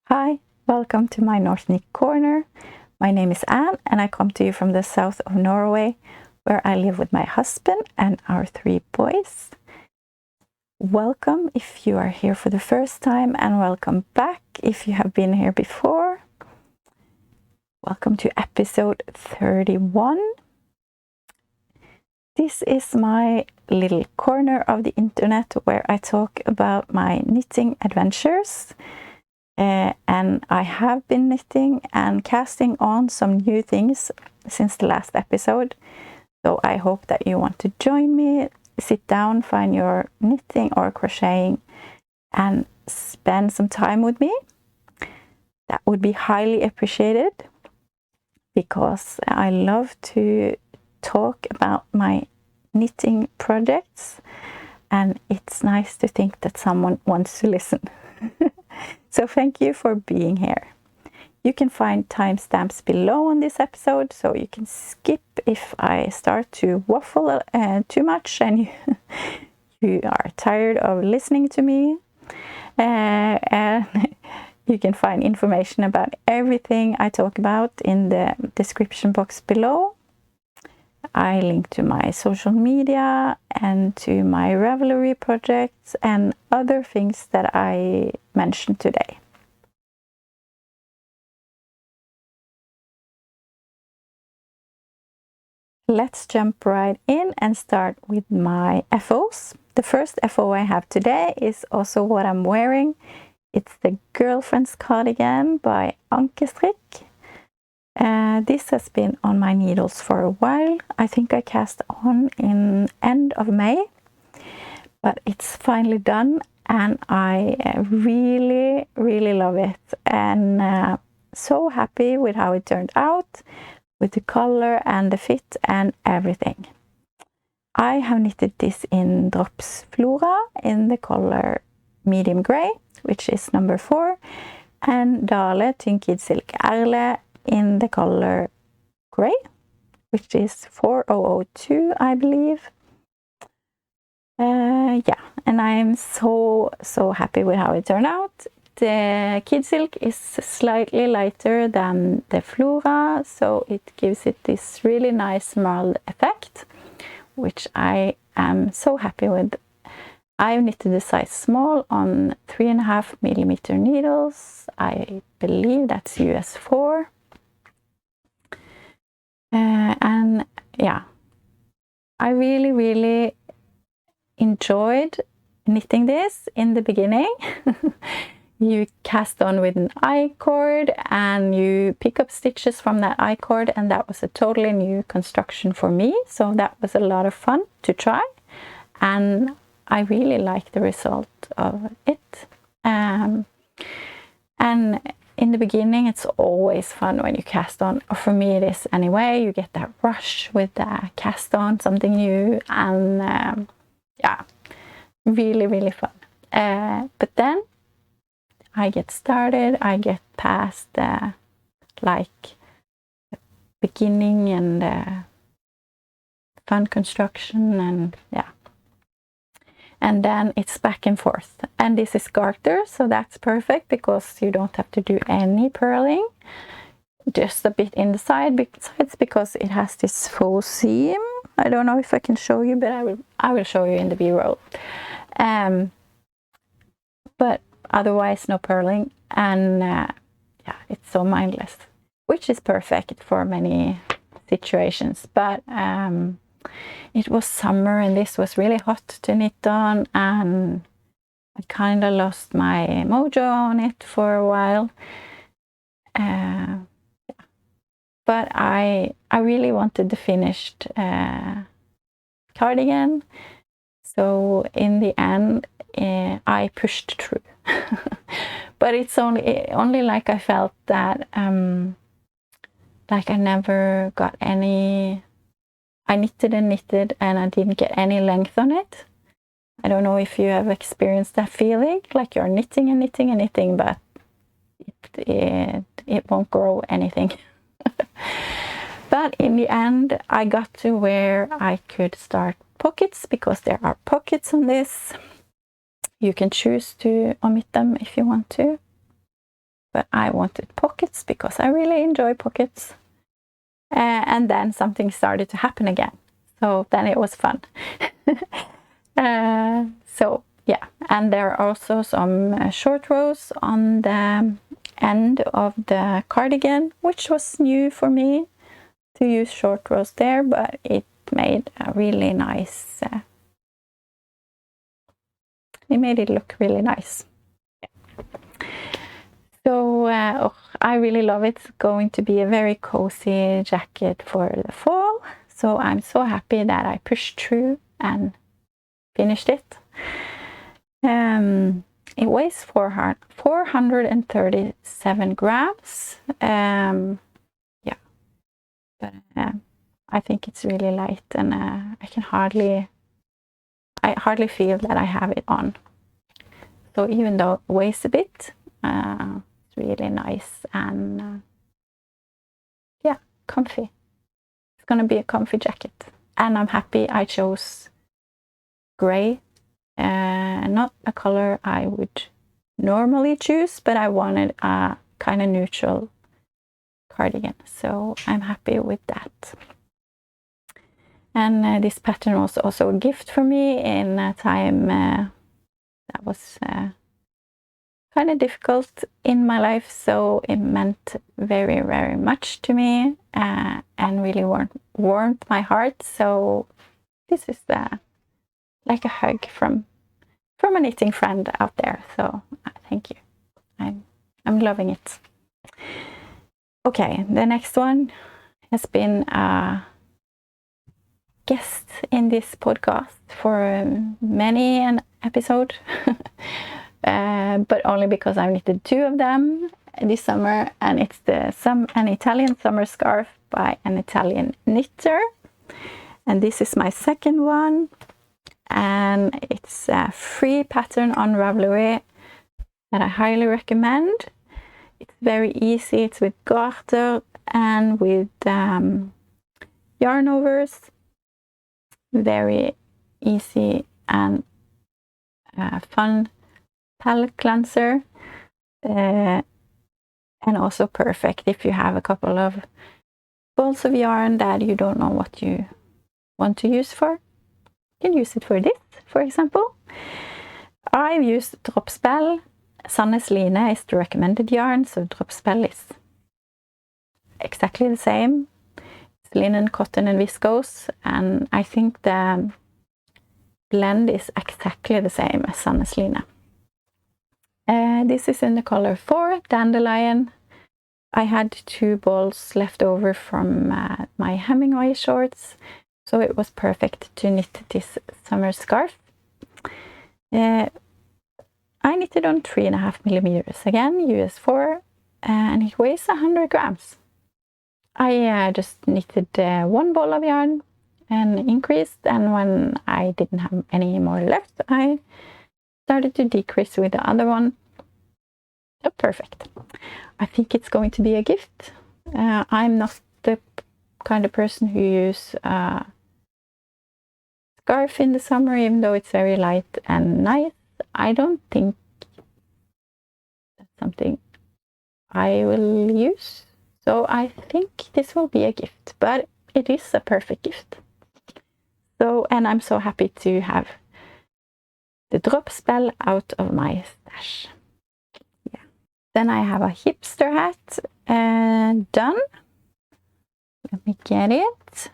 Hi, welcome to my North Knit Corner. My name is Anne and I come to you from the south of Norway, where I live with my husband and our 3 boys. Welcome if you are here for the first time, and welcome back if you have been here before. Welcome to episode 31. This is my little corner of the internet where I talk about my knitting adventures. And I have been knitting and casting on some new things since the last episode. So I hope that you want to join me, sit down, find your knitting or crocheting and spend some time with me. That would be highly appreciated because I love to talk about my knitting projects, and it's nice to think that someone wants to listen. So thank you for being here. You can find timestamps below on this episode, so you can skip if I start to waffle too much and you are tired of listening to me. And you can find information about everything I talk about in the description box below. I link to my social media and to my Ravelry projects and other things that I mentioned today. Let's jump right in and start with my FOs. The first FO I have today is also what I'm wearing. It's the Girlfriend's Cardigan by Ankestrikk. This has been on my needles for a while. I think I cast on in end of May, but it's finally done and I really love it, and so happy with how it turned out, with the color and the fit and everything. I have knitted this in Drops Flora in the color medium gray, which is number 4, and Dale Tynkid Silk Erle in the color gray, which is 4002, I believe. Yeah, and I'm so happy with how it turned out. The Kid Silk is slightly lighter than the Flora, so it gives it this really nice marled effect, which I am so happy with. I've knitted the size small on 3.5mm needles. I believe that's US 4. And yeah, I really enjoyed knitting this in the beginning. You cast on with an I-cord and you pick up stitches from that I-cord, and that was a totally new construction for me, so that was a lot of fun to try, and I really like the result of it. And in the beginning it's always fun when you cast on, or for me it is anyway. You get that rush with the cast on something new, and yeah, really fun. But then I get started, I get past the beginning and fun construction, and yeah, and then it's back and forth. And this is garter, so that's perfect because you don't have to do any purling, just a bit in the sides, because it has this faux seam. I don't know if I can show you, but I will show you in the B-roll. But otherwise no purling, and yeah, it's so mindless, which is perfect for many situations. But it was summer and this was really hot to knit on, and I kind of lost my mojo on it for a while. Yeah. But I really wanted the finished cardigan, so in the end I pushed through. But it's only like I felt that like I never got any. I knitted and knitted and I didn't get any length on it. I don't know if you have experienced that feeling, like you're knitting and knitting and knitting, but it won't grow anything. But in the end I got to where I could start pockets, because there are pockets on this. You can choose to omit them if you want to, but I wanted pockets because I really enjoy pockets. And then something started to happen again. So then it was fun. So yeah, and there are also some short rows on the end of the cardigan, which was new for me to use short rows there, but it made a really nice, it made it look really nice. So I really love it. It's going to be a very cozy jacket for the fall. So I'm so happy that I pushed through and finished it. It weighs 437 grams. Yeah, but I think it's really light, and I hardly feel that I have it on. So even though it weighs a bit, it's really nice and yeah, comfy. It's gonna be a comfy jacket, and I'm happy I chose gray. Not a color I would normally choose, but I wanted a kind of neutral cardigan, so I'm happy with that. And this pattern was also a gift for me in a time that was kind of difficult in my life, so it meant very, very much to me and really warmed my heart. So this is like a hug from a knitting friend out there. So thank you. I'm loving it. Okay, the next one has been a guest in this podcast for many an episode, but only because I've knitted 2 of them this summer, and it's an Italian summer scarf by an Italian knitter, and this is my second one, and it's a free pattern on Ravelry that I highly recommend. It's very easy. It's with garter and with yarn overs. Very easy and fun palette cleanser, and also perfect if you have a couple of balls of yarn that you don't know what you want to use for. You can use it for this, for example. I've used Dropspell. Sandnes Line is the recommended yarn, so Dropspell is exactly the same. It's linen, cotton and viscose, and I think the blend is exactly the same as Sandnes Line. This is in the color 4, Dandelion. I had 2 balls left over from my Hemingway shorts, so it was perfect to knit this summer scarf. I knitted on 3.5 millimeters, again US 4, and it weighs 100 grams. I just knitted 1 ball of yarn and increased, and when I didn't have any more left, I started to decrease with the other one. So perfect. I think it's going to be a gift. I'm not the kind of person who use scarf in the summer, even though it's very light and nice. I don't think that's something I will use. So I think this will be a gift, but it is a perfect gift. So, and I'm so happy to have the Dropspell out of my stash. Yeah. Then I have a Hipster Hat done. Let me get it.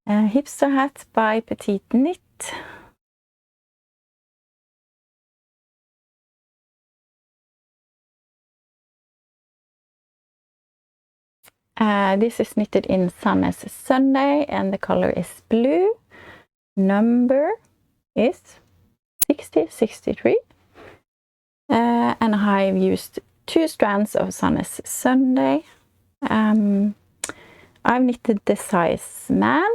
Hipster Hat by Petite Knit. This is knitted in Sandnes Sunday, and the color is blue. Number is 6063. And I've used 2 strands of Sandnes Sunday. I've knitted the size man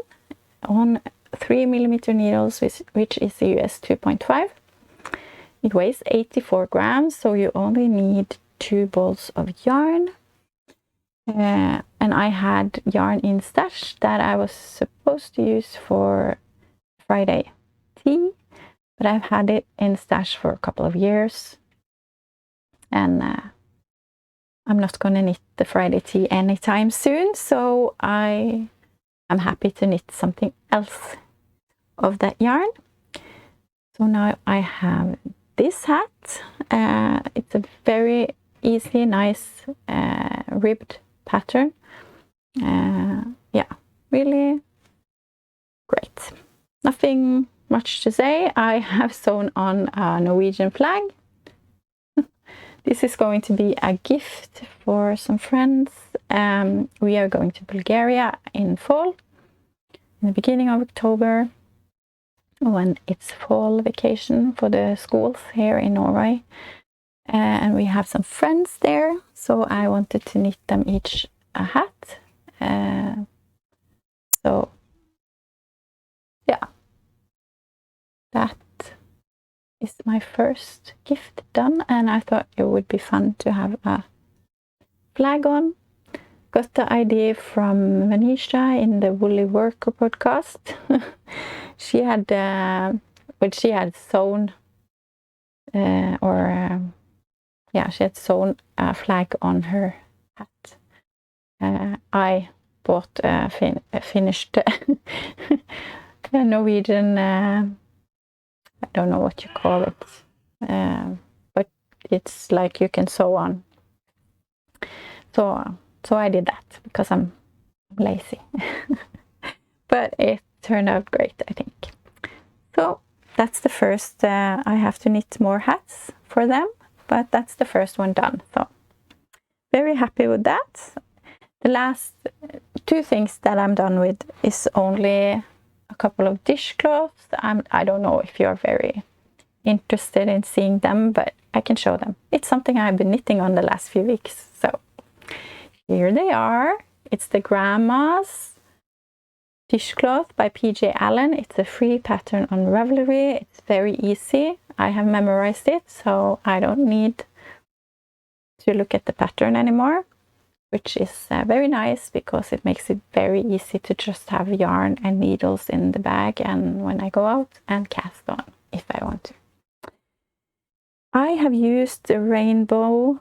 on 3 millimeter needles, which is the US 2.5. It weighs 84 grams, so you only need 2 balls of yarn. And I had yarn in stash that I was supposed to use for Friday tea, but I've had it in stash for a couple of years. and I'm not gonna knit the Friday tee anytime soon, so I am happy to knit something else of that yarn. So now I have this hat. It's a very easy, nice ribbed pattern. Yeah, really great. Nothing much to say. I have sewn on a Norwegian flag. This is going to be a gift for some friends. We are going to Bulgaria in fall, in the beginning of October, when it's fall vacation for the schools here in Norway. And we have some friends there, so I wanted to knit them each a hat. So yeah, that is my first gift done, and I thought it would be fun to have a flag on. Got the idea from Vanisha in the Woolly Worker podcast. She had sewn she had sewn a flag on her hat. I bought a finished Norwegian, I don't know what you call it, but it's like you can sew on. So I did that because I'm lazy. But it turned out great, I think. So that's the first. I have to knit more hats for them, but that's the first one done. So very happy with that. The last two things that I'm done with is only a couple of dishcloths. I don't know if you're very interested in seeing them, but I can show them. It's something I've been knitting on the last few weeks. So here they are. It's the Gramma's Dishcloth by PJ Allen. It's a free pattern on Ravelry. It's very easy. I have memorized it, so I don't need to look at the pattern anymore, which is very nice because it makes it very easy to just have yarn and needles in the bag and when I go out and cast on if I want to. I have used the Rainbow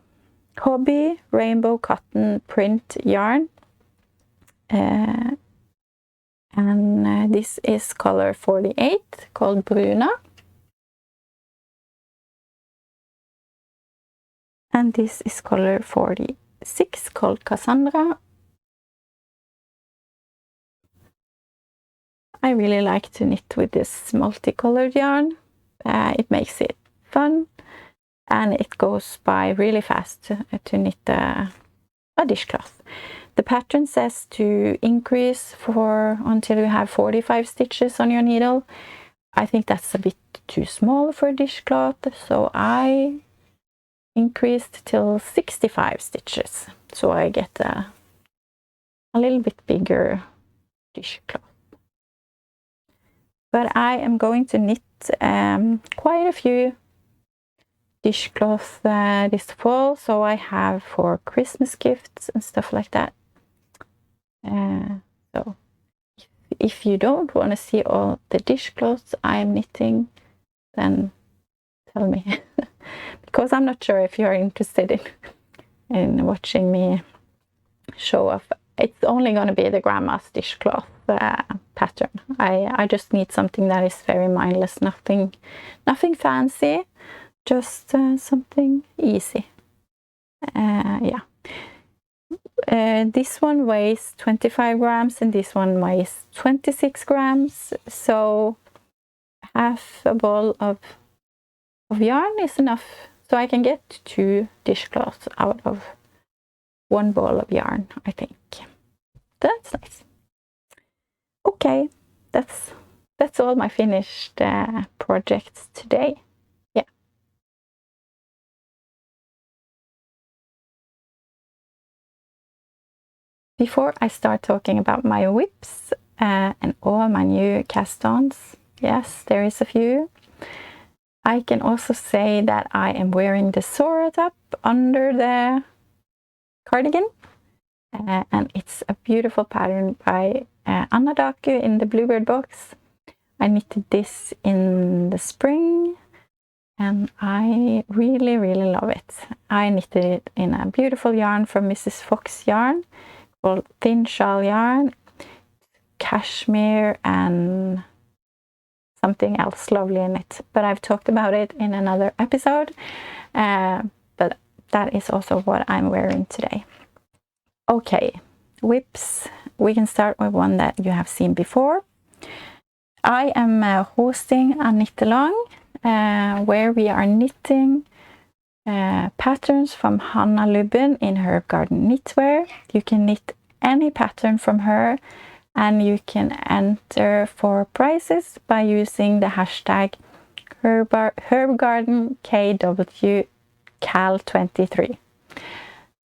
Hobby Rainbow Cotton Print yarn. And this is color 48 called Bruna. And this is color 46 called Cassandra. I really like to knit with this multicolored yarn. It makes it fun and it goes by really fast to knit a dishcloth. The pattern says to increase until you have 45 stitches on your needle. I think that's a bit too small for a dishcloth, so I increased till 65 stitches, so I get a little bit bigger dishcloth. But I am going to knit quite a few dishcloths this fall, so I have for Christmas gifts and stuff like that. So if you don't want to see all the dishcloths I'm knitting, then tell me. Because I'm not sure if you're interested in watching me show off. It's only going to be the Gramma's dishcloth pattern. I just need something that is very mindless, nothing fancy, just something easy. Yeah. This one weighs 25 grams and this one weighs 26 grams. So half a ball of yarn is enough. So I can get 2 dishcloths out of 1 ball of yarn, I think. That's nice. Okay, that's all my finished projects today. Yeah. Before I start talking about my whips and all my new cast-ons, yes, there is a few. I can also say that I am wearing the Sora top under the cardigan. And it's a beautiful pattern by Anna Daku in the Bluebird box. I knitted this in the spring and I really, really love it. I knitted it in a beautiful yarn from Mrs. Fox yarn called Thin Shawl yarn, cashmere and something else lovely in it, but I've talked about it in another episode, but that is also what I'm wearing today. Okay, whips. We can start with one that you have seen before. I am hosting a knit along where we are knitting patterns from Hanna Lubben in herbgarden knitwear. You can knit any pattern from her, and you can enter for prizes by using the hashtag herbgardenKWCal23.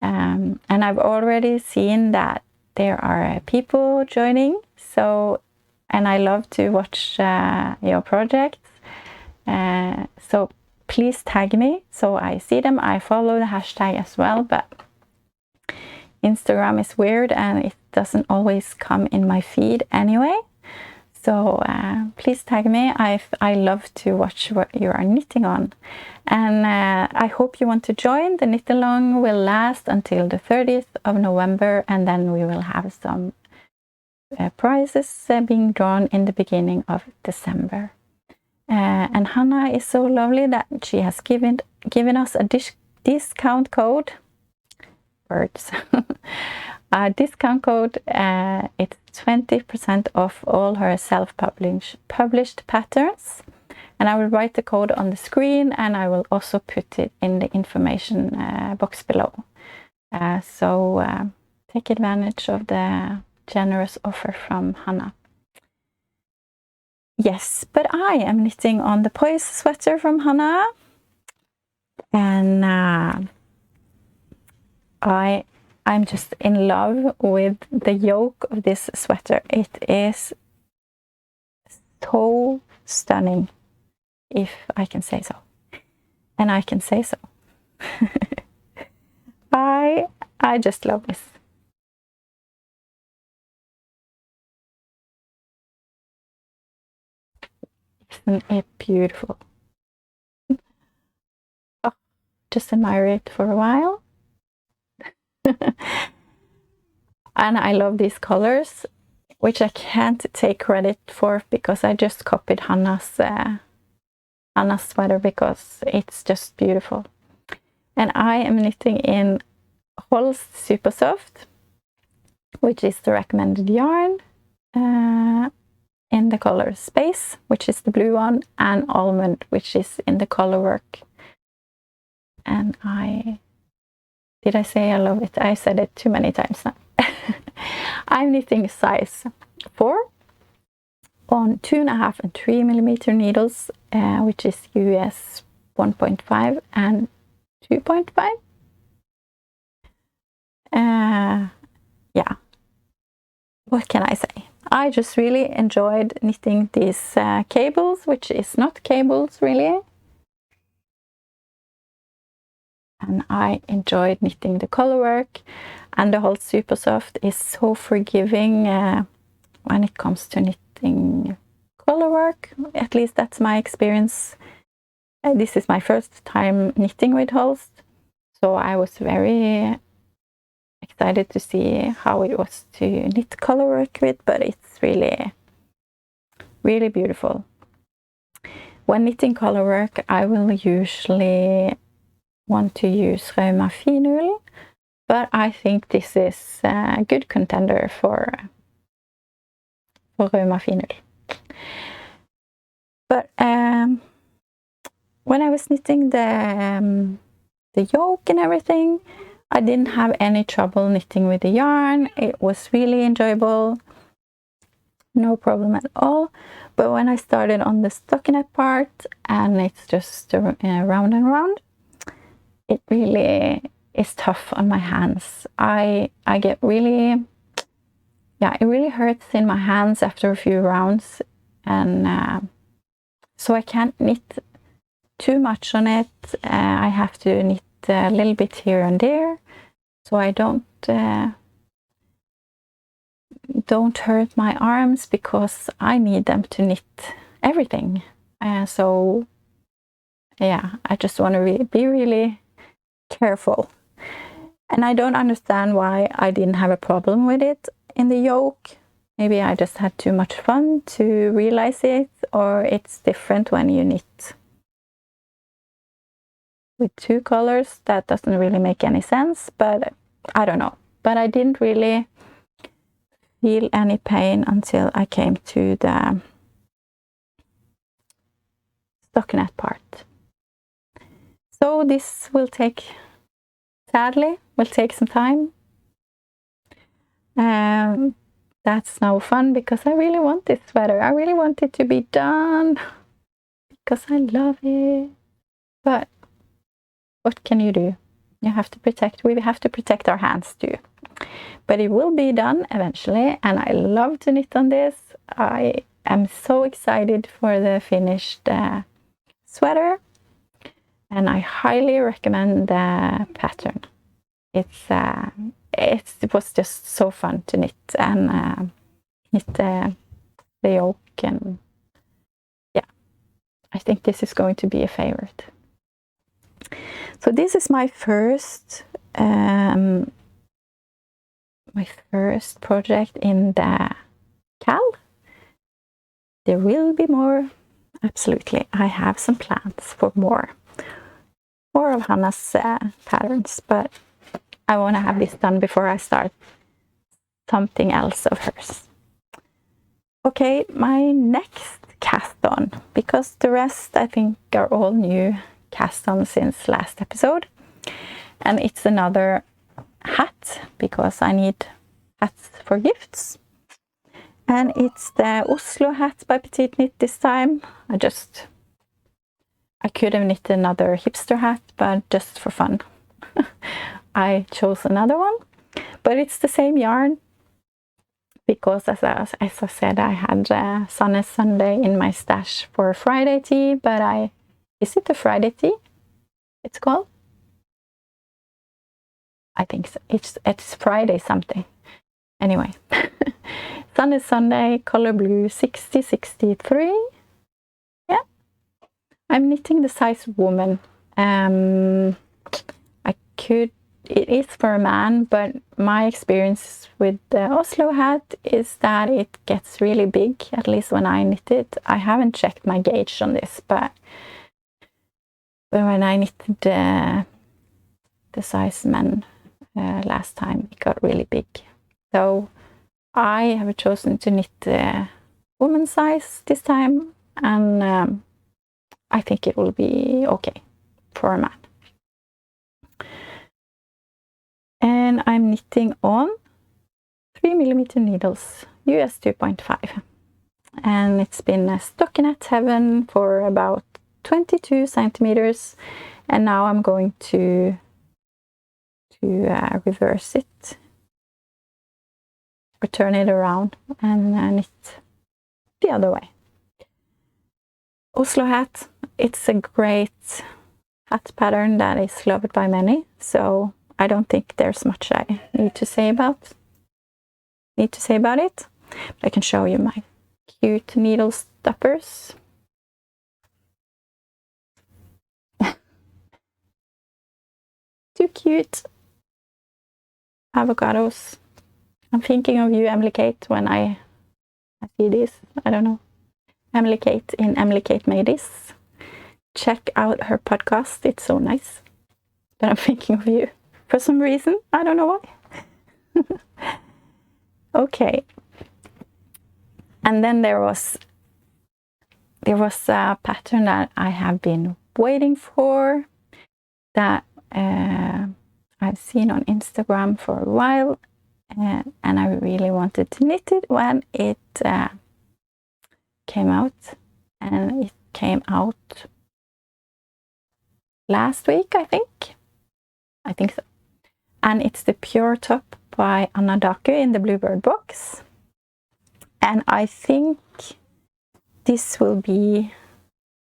And I've already seen that there are people joining, and I love to watch your projects. So please tag me so I see them. I follow the hashtag as well, but Instagram is weird and it doesn't always come in my feed anyway. So please tag me. I love to watch what you are knitting on. And I hope you want to join. The knit along will last until the 30th of November, and then we will have some prizes being drawn in the beginning of December. And Hanna is so lovely that she has given us a discount code. Words. A discount code. It's 20% off all her self-published patterns, and I will write the code on the screen, and I will also put it in the information box below. So take advantage of the generous offer from Hanna. Yes, but I am knitting on the Poise Sweater from Hanna, and I'm just in love with the yoke of this sweater. It is so stunning, if I can say so. And I can say so. I just love this. Isn't it beautiful? Oh, just admire it for a while. And I love these colors, which I can't take credit for because I just copied Hanna's sweater because it's just beautiful. And I am knitting in Holst Super Soft, which is the recommended yarn, in the color Space, which is the blue one, and Almond, which is in the color Work. And did I say I love it? I said it too many times now. I'm knitting size 4 on 2.5 and 3 millimeter needles, which is US 1.5 and 2.5. Yeah, what can I say? I just really enjoyed knitting these cables, which is not cables really. And I enjoyed knitting the color work, and the whole Super Soft is so forgiving when it comes to knitting color work. At least that's my experience. This is my first time knitting with Holst, so I was very excited to see how it was to knit color work with, but it's really, really beautiful. When knitting color work, I will usually want to use Rauma Finull, but I think this is a good contender for Rauma Finull. But when I was knitting the yoke and everything, I didn't have any trouble knitting with the yarn. It was really enjoyable, no problem at all. But when I started on the stockinette part, and it's just round and round, it really is tough on my hands. I get really, yeah, it really hurts in my hands after a few rounds, and so I can't knit too much on it. I have to knit a little bit here and there, so I don't hurt my arms, because I need them to knit everything. So yeah, I just want to be really careful. And I don't understand why I didn't have a problem with it in the yoke. Maybe I just had too much fun to realize it, or it's different when you knit with two colors. That doesn't really make any sense, but I don't know. But I didn't really feel any pain until I came to the stockinette part. So this will take, sadly, will take some time. That's no fun because I really want this sweater. I really want it to be done because I love it. But what can you do? We have to protect our hands too. But it will be done eventually, and I love to knit on this. I am so excited for the finished sweater, and I highly recommend the pattern. It was just so fun to knit and knit the yoke, and yeah, I think this is going to be a favorite. So this is my first project in the CAL. There will be more, absolutely. I have some plans for more of Hannah's patterns, but I want to have this done before I start something else of hers. Okay, my next cast on, because the rest I think are all new cast on since last episode, and it's another hat because I need hats for gifts, and it's the Oslo Hat by Petite Knit this time. I could have knit another hipster hat, but just for fun I chose another one, but it's the same yarn because as I said, I had Sunny Sunday in my stash for Friday tea, but is it the Friday tea it's called? I think so. It's Friday something. Anyway, Sunny Sunday, color blue 6063. Yeah, I'm knitting the size woman. It is for a man, but my experience with the Oslo Hat is that it gets really big, at least when I knit it. I haven't checked my gauge on this, but when I knitted the size men last time, it got really big. So I have chosen to knit the woman size this time, and I think it will be okay for a man. And I'm knitting on 3mm needles, US 2.5. And it's been a stockinette heaven for about 22 centimeters. And now I'm going to reverse it, or turn it around and knit the other way. Oslo Hat, it's a great hat pattern that is loved by many, so I don't think there's much I need to say about it. But I can show you my cute needle stoppers. Too cute. Avocados. I'm thinking of you, MNKC, when I see this. I don't know. MNKC in MNKC made this. Check out her podcast. It's so nice. But I'm thinking of you for some reason. I don't know why. Okay. And then there was a pattern that I have been waiting for, that I've seen on Instagram for a while, and I really wanted to knit it when it came out, and it came out last week, I think so. And it's the Pure Top by Anna Daku in the Bluebird box, and I think this will be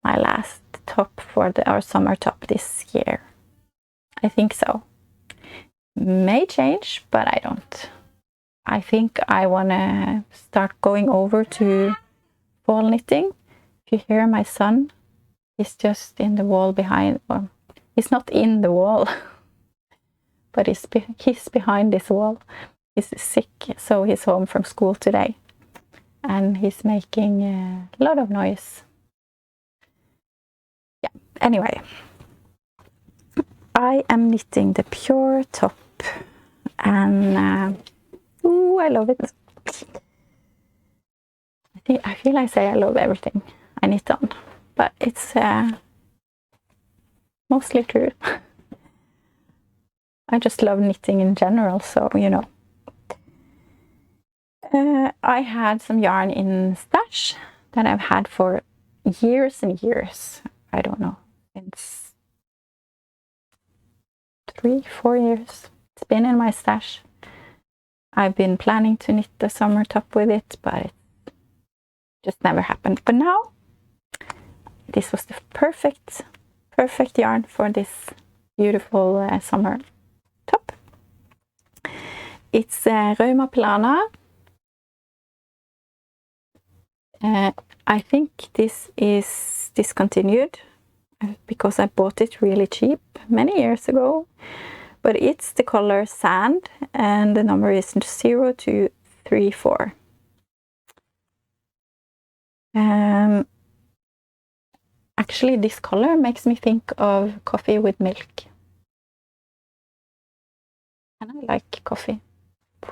my last top for our summer top this year. I think so. May change, but I don't. I think I want to start going over to fall knitting. If you hear my son He's just in the wall behind, or he's not in the wall, but he's behind this wall. He's sick, so he's home from school today. And he's making a lot of noise. Yeah, anyway. I am knitting the Pure top. And, ooh, I love it. I feel I say I love everything I knit on. But it's mostly true. I just love knitting in general, so you know. I had some yarn in stash that I've had for years and years. I don't know, since 3-4 years. It's been in my stash. I've been planning to knit the summer top with it, but it just never happened. But now, this was the perfect yarn for this beautiful summer top. It's Rauma Plana. I think this is discontinued because I bought it really cheap many years ago. But it's the color Sand, and the number is 0234. Actually, this color makes me think of coffee with milk. And I like coffee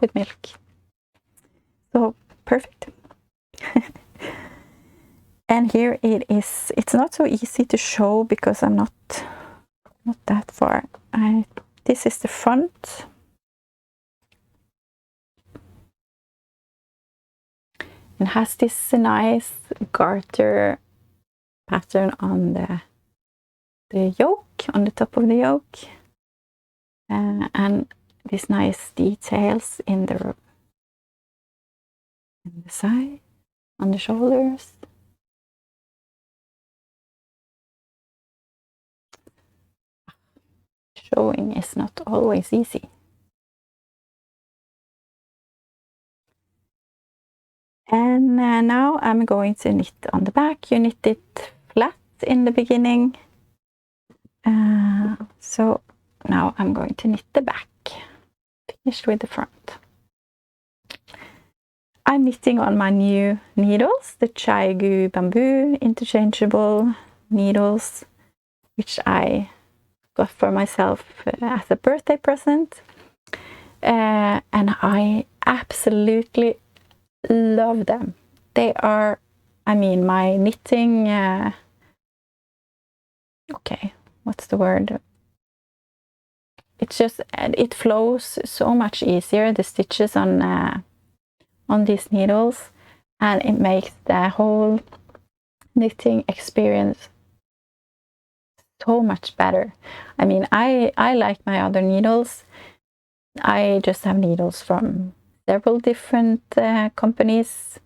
with milk. So, perfect. And here it is. It's not so easy to show because I'm not that far. This is the front. It has this nice garter pattern on the yoke, on the top of the yoke, and these nice details in the side, on the shoulders. Showing is not always easy. And now I'm going to knit on the back. You knit it flat in the beginning. So now I'm going to knit the back. Finished with the front. I'm knitting on my new needles, the Chaigu bamboo interchangeable needles, which I got for myself as a birthday present. And I absolutely love them. They are, I mean, my knitting, okay, what's the word? It's just, it flows so much easier, the stitches on these needles, and it makes the whole knitting experience so much better. I mean, I like my other needles. I just have needles from several different companies,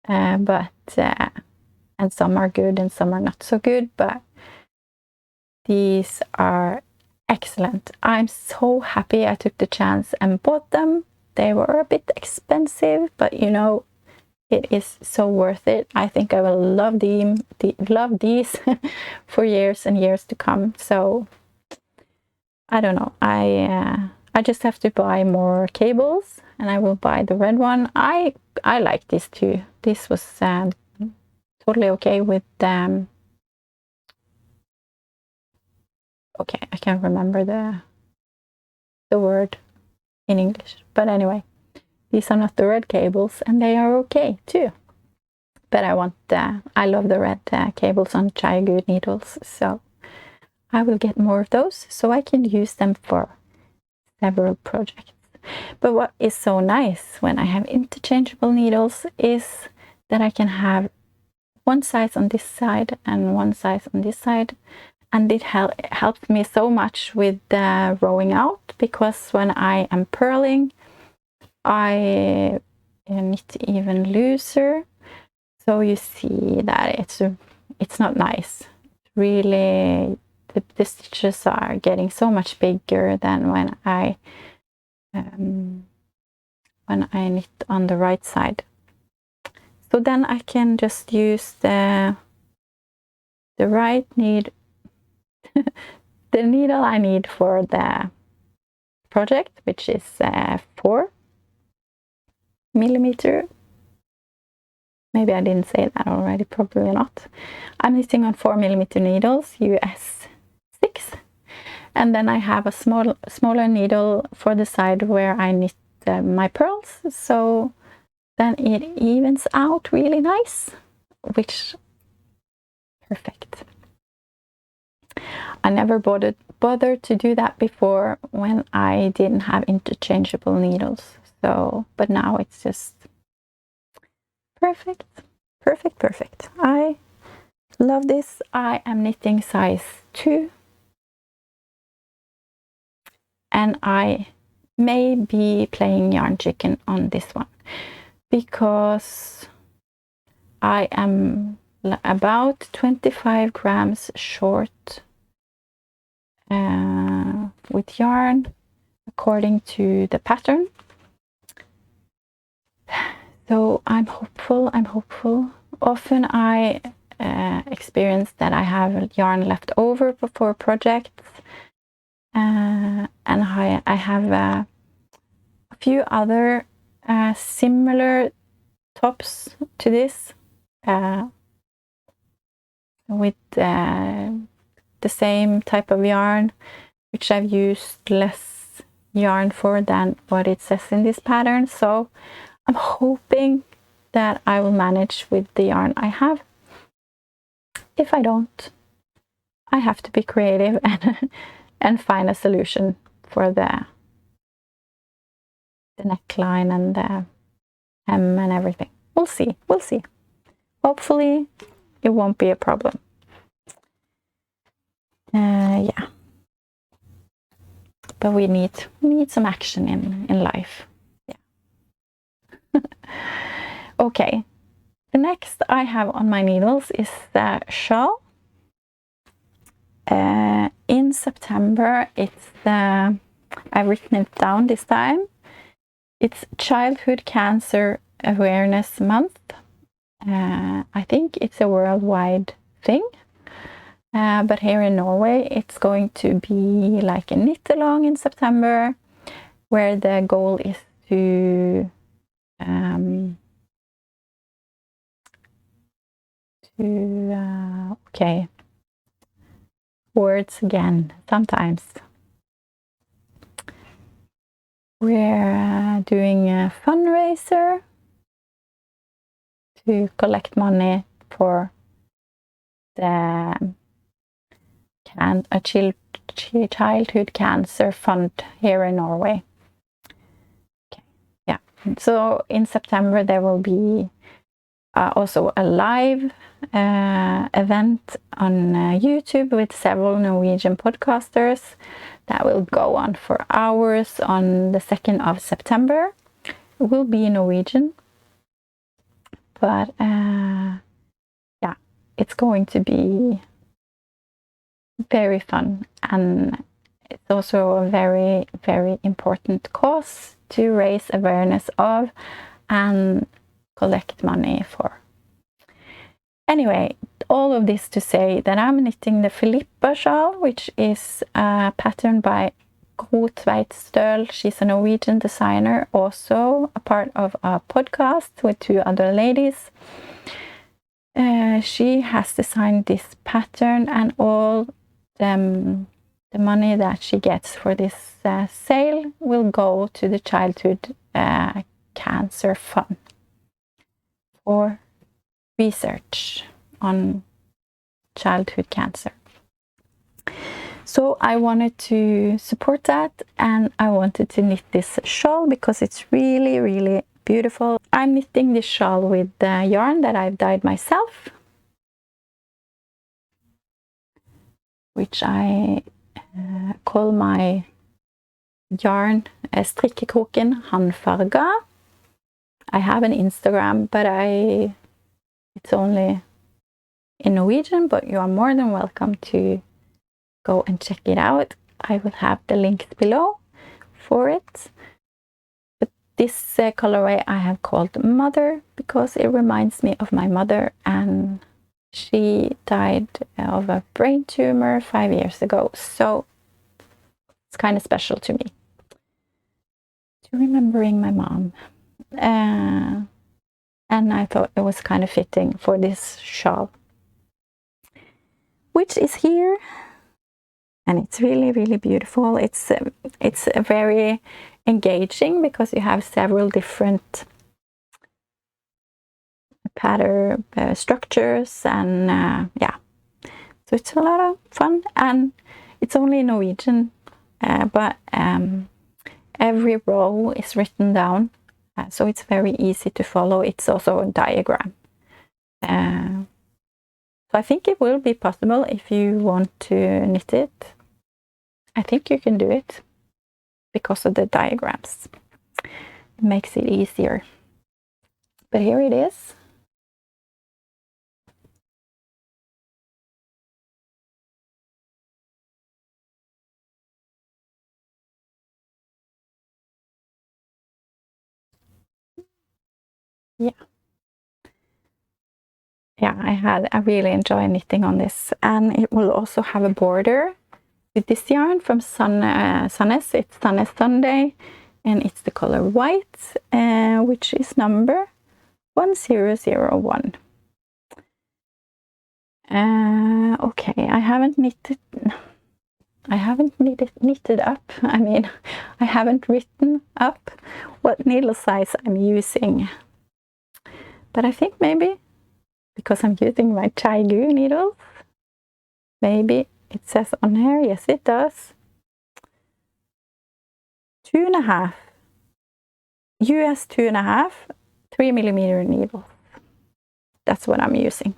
but and some are good and some are not so good, but these are excellent. I'm so happy I took the chance and bought them. They were a bit expensive, but you know, it is so worth it. I think I will love these for years and years to come. So I don't know. I just have to buy more cables, and I will buy the red one. I like this too. This was totally okay with okay, I can't remember the word in English, but anyway, these are not the red cables, and they are okay too. But I love the red cables on Chaigu needles, so I will get more of those so I can use them for several projects. But what is so nice when I have interchangeable needles is that I can have one size on this side and one size on this side, and it helped me so much with rowing out, because when I am purling I knit even looser, so you see that it's not nice. Really, the stitches are getting so much bigger than when I knit on the right side. So then I can just use the the right need, the needle I need for the project, which is 4mm. Maybe I didn't say that already, probably not. I'm knitting on 4mm needles, US 6. And then I have a smaller needle for the side where I knit my pearls. So then it evens out really nice, which perfect. I never bothered to do that before when I didn't have interchangeable needles. So, but now it's just perfect, perfect, perfect. I love this. I am knitting size 2. And I may be playing yarn chicken on this one because I am about 25 grams short with yarn according to the pattern. So I'm hopeful. Often I experience that I have yarn left over for projects, and I have a few other similar tops to this with the same type of yarn, which I've used less yarn for than what it says in this pattern. So I'm hoping that I will manage with the yarn I have. If I don't, I have to be creative and find a solution for the neckline and the hem and everything. We'll see. Hopefully it won't be a problem. Yeah, but we need some action in life. Yeah. Okay, the next I have on my needles is the shawl. In September, it's I've written it down this time. It's Childhood Cancer Awareness Month. I think it's a worldwide thing. But here in Norway, it's going to be like a knit along in September, where the goal is to okay, words again sometimes. We're doing a fundraiser to collect money for the childhood cancer fund here in Norway. Okay. Yeah. So in September there will be also a live event on YouTube with several Norwegian podcasters that will go on for hours on the 2nd of September. It will be in Norwegian, but yeah, it's going to be very fun, and it's also a very, very important cause to raise awareness of and collect money for. Anyway, all of this to say that I'm knitting the Filippa Shawl, which is a pattern by Gramma. She's a Norwegian designer, also a part of a podcast with 2 other ladies. She has designed this pattern, and all the money that she gets for this sale will go to the childhood cancer fund for research on childhood cancer. So I wanted to support that, and I wanted to knit this shawl because it's really, really beautiful. I'm knitting this shawl with the yarn that I've dyed myself, which I call my yarn strikkekroken handfarga. I have an Instagram, but it's only in Norwegian, but you are more than welcome to go and check it out. I will have the links below for it. But this colorway I have called Mother because it reminds me of my mother, and She died of a brain tumor 5 years ago, so it's kind of special to me, to remembering my mom. And I thought it was kind of fitting for this shawl, which is here, and it's really, really beautiful. It's very engaging because you have several different pattern structures, and yeah, so it's a lot of fun, and it's only Norwegian, but every row is written down, so it's very easy to follow. It's also a diagram, so I think it will be possible if you want to knit it. I think you can do it because of the diagrams. It makes it easier. But here it is. Yeah. Yeah, I really enjoy knitting on this, and it will also have a border with this yarn from Sandnes. It's Sandnes Sunday, and it's the color white, which is number 1001. Okay, I haven't knitted up. I mean, I haven't written up what needle size I'm using, but I think maybe because I'm using my Chaigu needles, maybe it says on here, yes it does, 2.5 US 2.5 3mm needles. That's what I'm using.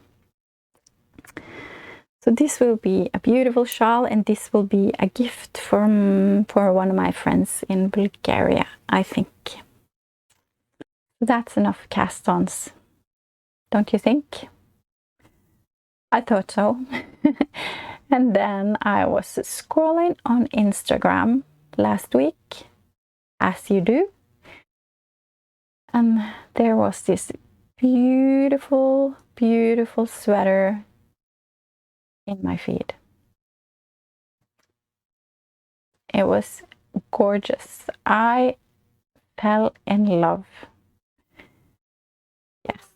So this will be a beautiful shawl, and this will be a gift for one of my friends in Bulgaria, I think. That's enough cast-ons, don't you think? I thought so. And then I was scrolling on Instagram last week, as you do, and there was this beautiful, beautiful sweater in my feed. It was gorgeous. I fell in love. Yes.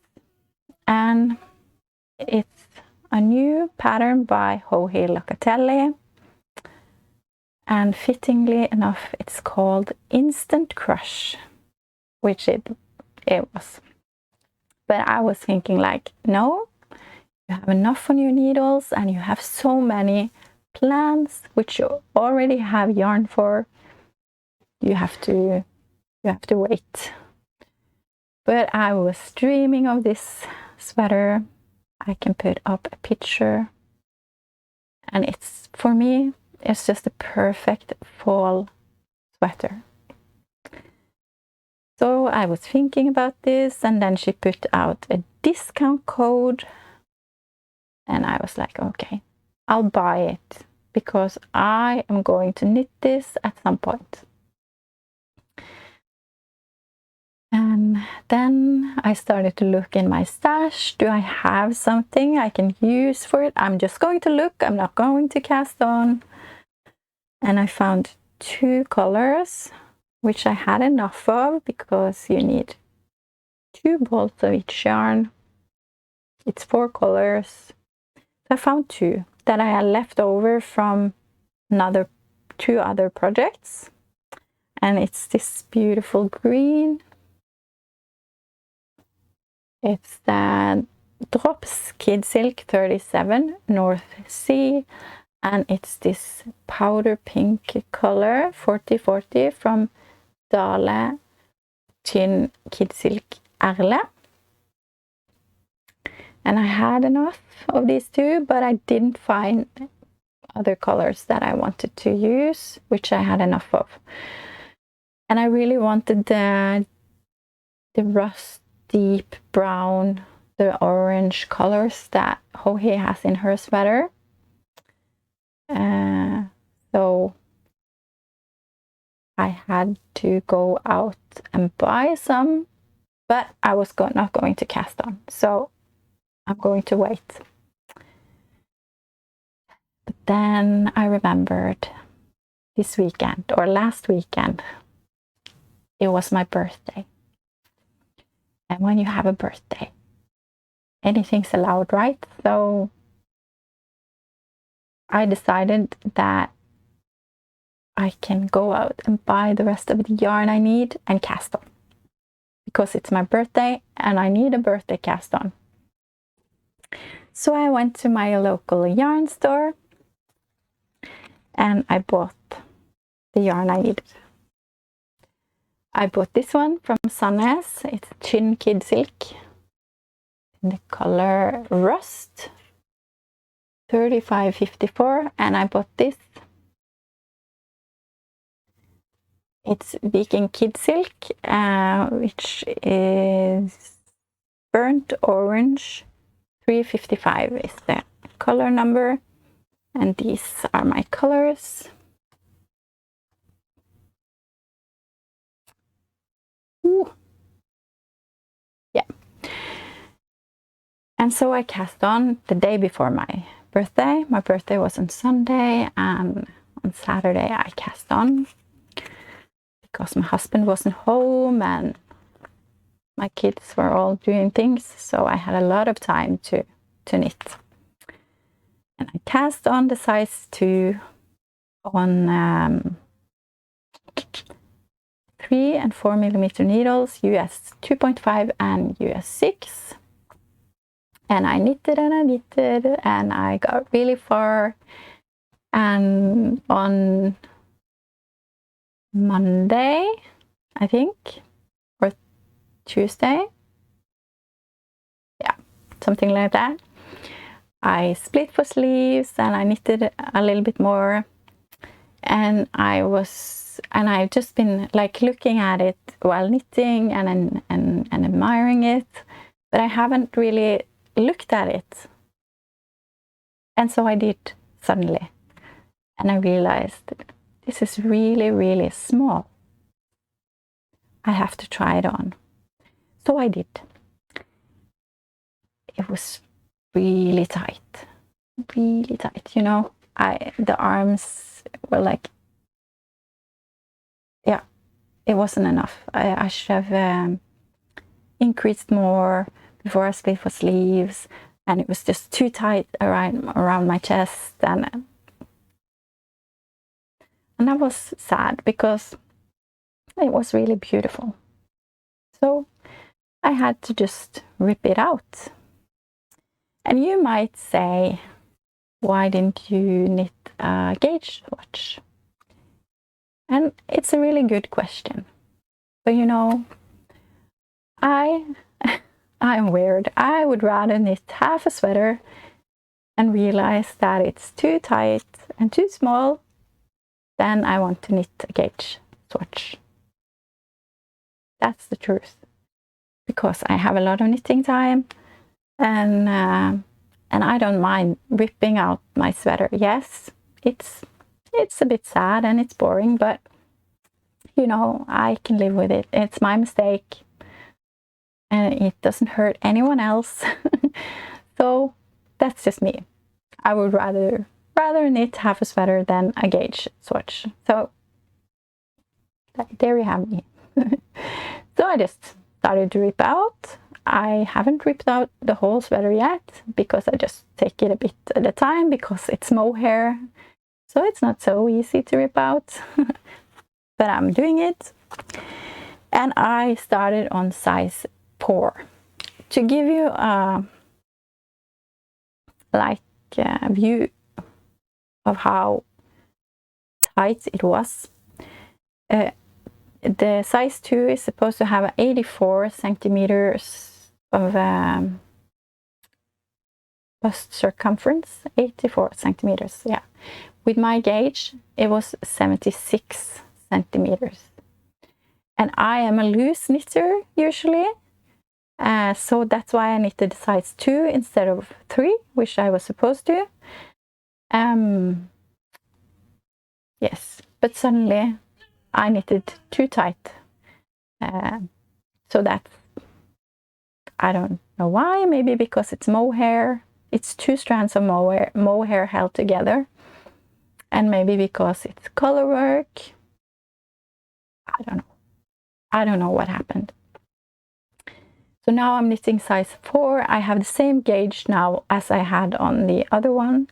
And it's a new pattern by Johi Locatelli, and fittingly enough it's called Instant Crush, which it was. But I was thinking, like, no, you have enough on your needles and you have so many plants which you already have yarn for. You have to wait. But I was dreaming of this sweater. I can put up a picture, and it's, for me, it's just a perfect fall sweater. So I was thinking about this, and then she put out a discount code, and I was like, okay, I'll buy it because I am going to knit this at some point. And then I started to look in my stash. Do I have something I can use for it? I'm just going to look. I'm not going to cast on. And I found 2 colors, which I had enough of because you need 2 bolts of each yarn. It's 4 colors. So I found 2 that I had left over from 2 other projects. And it's this beautiful green. It's the Drops Kid Silk 37 North Sea, and it's this powder pink color 4040 from Dale Tynn Kid Silk Erle. And I had enough of these 2, but I didn't find other colors that I wanted to use, which I had enough of. And I really wanted the rust deep brown, the orange colors that Johi has in her sweater. So I had to go out and buy some, but I was not going to cast on, so I'm going to wait. then I remembered this weekend, or last weekend, it was my birthday. And when you have a birthday, anything's allowed, right? So I decided that I can go out and buy the rest of the yarn I need and cast on, because it's my birthday and I need a birthday cast on. So I went to my local yarn store and I bought the yarn I needed. I bought this one from Sandnes. It's Chin Kid Silk in the color Rust 3554, and I bought this. It's Viking Kid Silk, which is burnt orange 355 is the color number, and these are my colors. Ooh. Yeah. And so I cast on the day before my birthday. My birthday was on Sunday, and on Saturday I cast on because my husband wasn't home and my kids were all doing things, so I had a lot of time to knit. And I cast on the size 2 on 3 and 4 millimeter needles, US 2.5 and US 6. And I knitted and I knitted and I got really far. And on Monday, I think, or Tuesday, yeah, something like that, I split for sleeves and I knitted a little bit more. And I've just been like looking at it while knitting and admiring it, but I haven't really looked at it. And so I did suddenly, and I realized this is really, really small. I have to try it on. So I did. It was really tight, you know. The arms were like, yeah, it wasn't enough. I should have increased more before I split for sleeves, and it was just too tight around my chest, and I was sad because it was really beautiful. So I had to just rip it out. And you might say, why didn't you knit a gauge swatch? And it's a really good question. But you know, I'm weird. I would rather knit half a sweater and realize that it's too tight and too small than I want to knit a gauge swatch. That's the truth. Because I have a lot of knitting time, and I don't mind ripping out my sweater. Yes, it's a bit sad and it's boring, but you know, I can live with it. It's my mistake, and it doesn't hurt anyone else. So that's just me. I would rather knit half a sweater than a gauge swatch. So there you have me. So I just started to rip out. I haven't ripped out the whole sweater yet because I just take it a bit at a time because it's mohair, so it's not so easy to rip out. But I'm doing it, and I started on size 4 to give you a view of how tight it was. The size 2 is supposed to have 84 centimeters of bust circumference. 84 centimeters, yeah. With my gauge, it was 76 centimeters. And I am a loose knitter usually, so that's why I knitted size 2 instead of 3, which I was supposed to. Yes, but suddenly I knitted too tight. So that's, I don't know why, maybe because it's mohair. It's 2 strands of mohair held together. And maybe because it's color work. I don't know. I don't know what happened. So now I'm knitting size 4. I have the same gauge now as I had on the other one.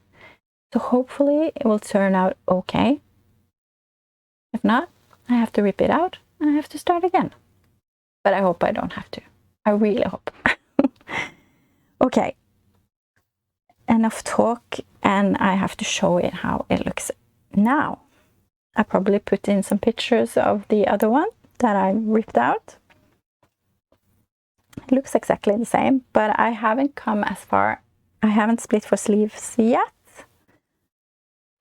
So hopefully it will turn out okay. If not, I have to rip it out and I have to start again. But I hope I don't have to. I really hope. Okay. Enough talk, and I have to show it how it looks now. I probably put in some pictures of the other one that I ripped out. It looks exactly the same, but I haven't come as far. I haven't split for sleeves yet,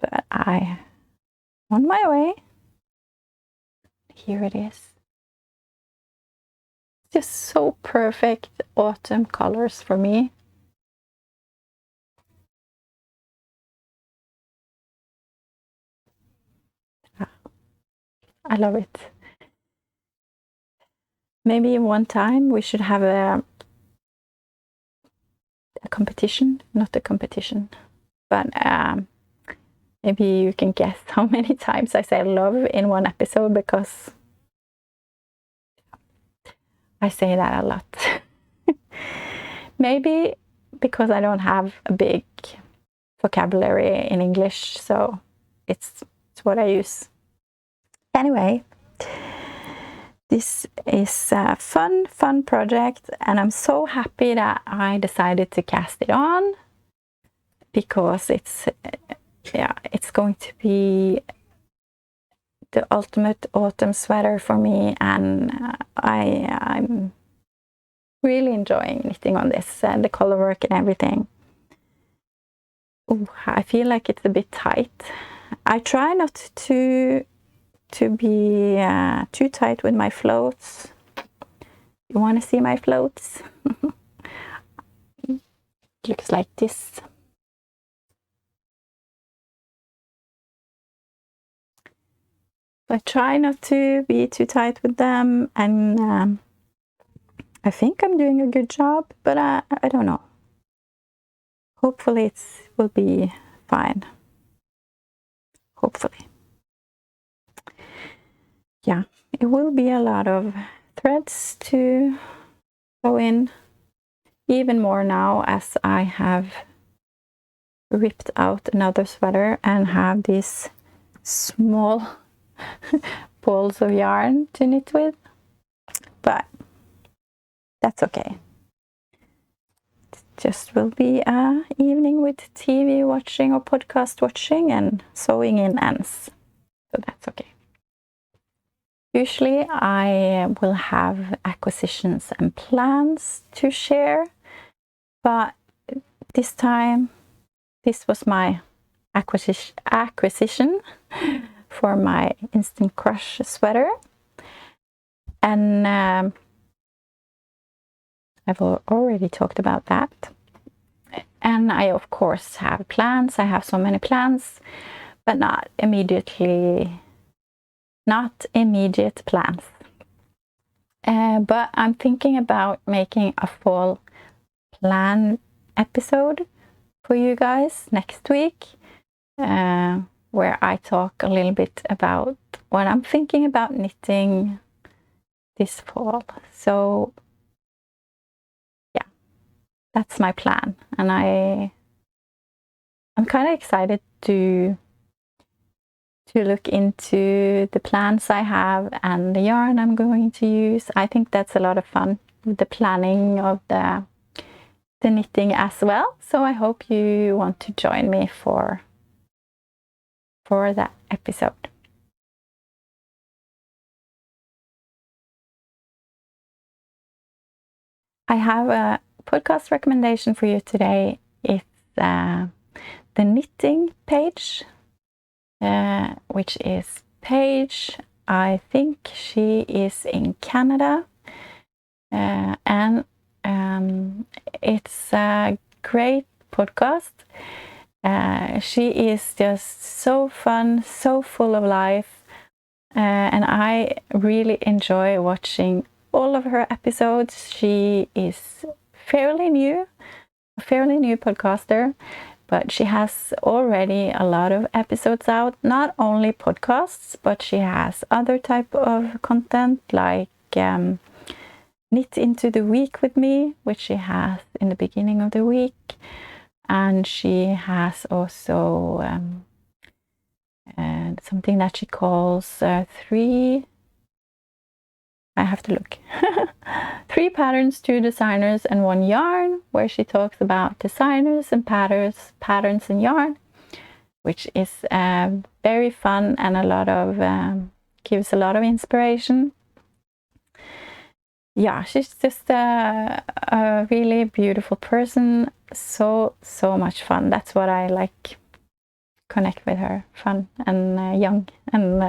but I'm on my way. Here it is. Just so perfect autumn colors for me. I love it. Maybe one time we should have a competition, not a competition, but maybe you can guess how many times I say love in one episode, because I say that a lot. Maybe because I don't have a big vocabulary in English, so it's what I use. Anyway, this is a fun project, and I'm so happy that I decided to cast it on, because it's going to be the ultimate autumn sweater for me, and I'm really enjoying knitting on this, and the color work and everything. Ooh, I feel like it's a bit tight. I try not to be too tight with my floats. You want to see my floats? It looks like this. I try not to be too tight with them, and I think I'm doing a good job, but I don't know. Hopefully it will be fine. Hopefully. Yeah, it will be a lot of threads to go in, even more now as I have ripped out another sweater and have these small balls of yarn to knit with, but that's okay. It just will be a evening with TV watching or podcast watching and sewing in ends, so that's okay. Usually I will have acquisitions and plans to share, but this time this was my acquisition for my Instant Crush sweater, and I've already talked about that. And I of course have plans. I have so many plans, but not immediate plans. But I'm thinking about making a fall plan episode for you guys next week, where I talk a little bit about what I'm thinking about knitting this fall. So yeah, that's my plan, and I'm kind of excited to look into the plans I have and the yarn I'm going to use. I think that's a lot of fun, the planning of the knitting as well. So I hope you want to join me for that episode. I have a podcast recommendation for you today. It's the knitting page, which is Paige. I think she is in Canada, and it's a great podcast. She is just so fun, so full of life, and I really enjoy watching all of her episodes. She is a fairly new podcaster, But she has already a lot of episodes out, not only podcasts, but she has other type of content like Knit into the Week with me, which she has in the beginning of the week. And she has also something that she calls I have to look. 3 patterns, 2 designers, and 1 yarn, where she talks about designers and patterns and yarn, which is very fun and a lot of gives a lot of inspiration. Yeah, she's just a really beautiful person. So much fun. That's what I like. Connect with her. Fun and young, and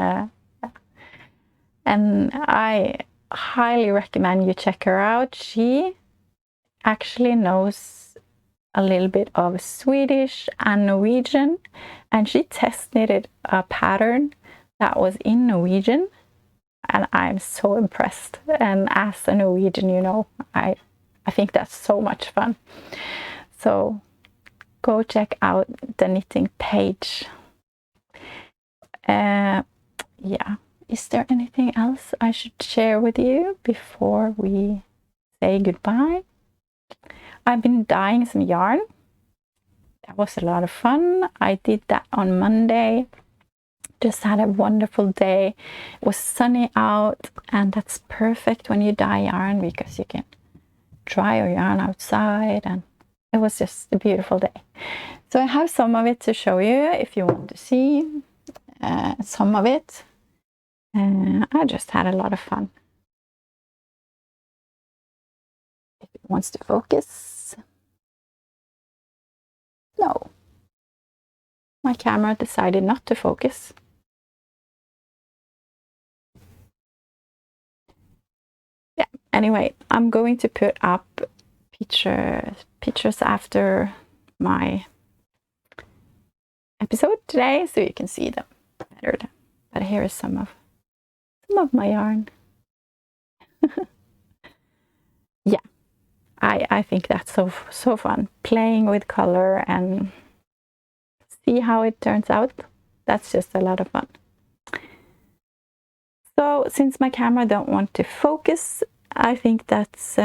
I highly recommend you check her out. She actually knows a little bit of Swedish and Norwegian, and she test knitted a pattern that was in Norwegian, and I'm so impressed. And as a Norwegian, you know, I think that's so much fun. So go check out the knitting page. Yeah. Is there anything else I should share with you before we say goodbye? I've been dyeing some yarn. That was a lot of fun. I did that on Monday. Just had a wonderful day. It was sunny out, and that's perfect when you dye yarn because you can dry your yarn outside, and it was just a beautiful day. So I have some of it to show you if you want to see some of it. I just had a lot of fun. If it wants to focus. No. My camera decided not to focus. Yeah, anyway, I'm going to put up pictures after my episode today so you can see them better. But here is some of my yarn. Yeah, I think that's so fun, playing with color and see how it turns out. That's just a lot of fun. So since my camera don't want to focus, I think that's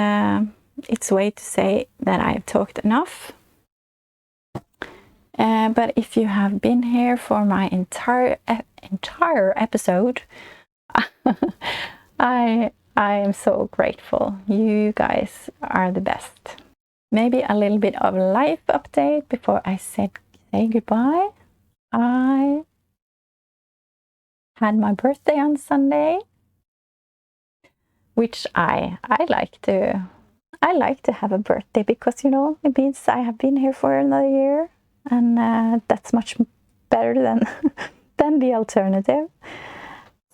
its way to say that I've talked enough. But if you have been here for my entire episode, I am so grateful. You guys are the best. Maybe a little bit of life update before I say goodbye. I had my birthday on Sunday, which I like to have a birthday because, you know, it means I have been here for another year, and that's much better than the alternative.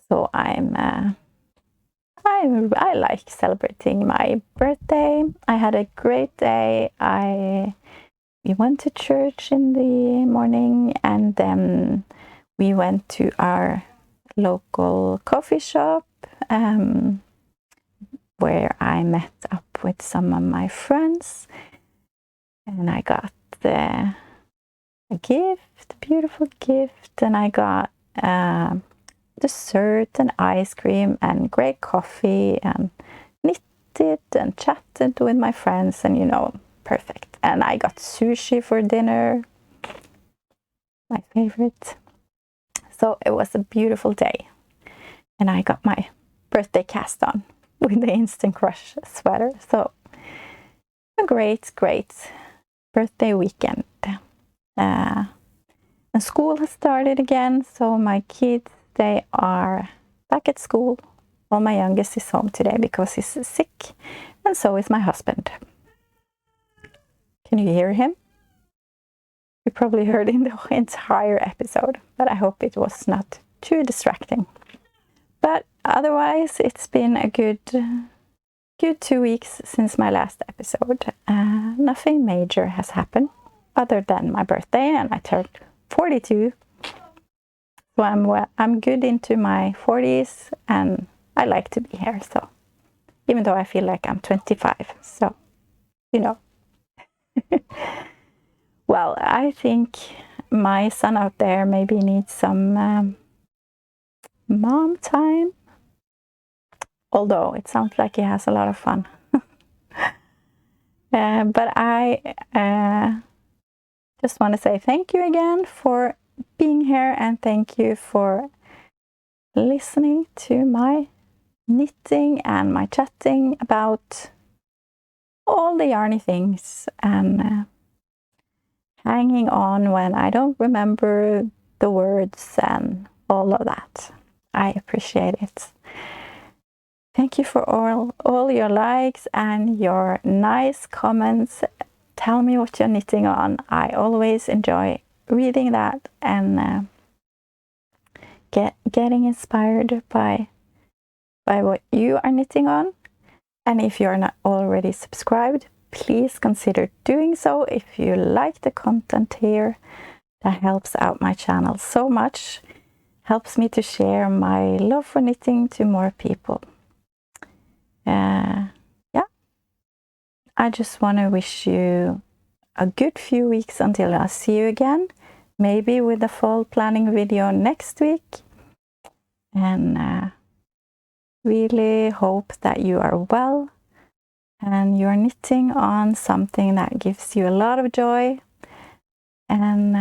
So I like celebrating my birthday. I had a great day. We went to church in the morning, and then we went to our local coffee shop where I met up with some of my friends, and I got a gift, a beautiful gift, and I got dessert and ice cream and great coffee and knitted and chatted with my friends, and, you know, perfect. And I got sushi for dinner, my favorite. So it was a beautiful day, and I got my birthday cast on with the Instant Crush sweater. So a great birthday weekend. And school has started again, so my kids, they are back at school. Well, my youngest is home today because he's sick, and so is my husband. Can you hear him? You probably heard in the entire episode, but I hope it was not too distracting. But otherwise, it's been a good 2 weeks since my last episode. Nothing major has happened other than my birthday, and I turned 42. So I'm good into my 40s, and I like to be here. So even though I feel like I'm 25, so, you know. Well, I think my son out there maybe needs some mom time. Although it sounds like he has a lot of fun. But I just want to say thank you again for being here, and thank you for listening to my knitting and my chatting about all the yarny things, and hanging on when I don't remember the words and all of that. I appreciate it. Thank you for all your likes and your nice comments. Tell me what you're knitting on. I always enjoy reading that and getting inspired by what you are knitting on. And if you're not already subscribed, please consider doing so. If you like the content here, that helps out my channel so much. Helps me to share my love for knitting to more people. Yeah, I just want to wish you a good few weeks until I see you again, maybe with a fall planning video next week. And really hope that you are well and you're knitting on something that gives you a lot of joy. And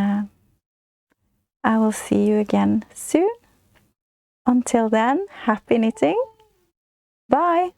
I will see you again soon. Until then, happy knitting. Bye.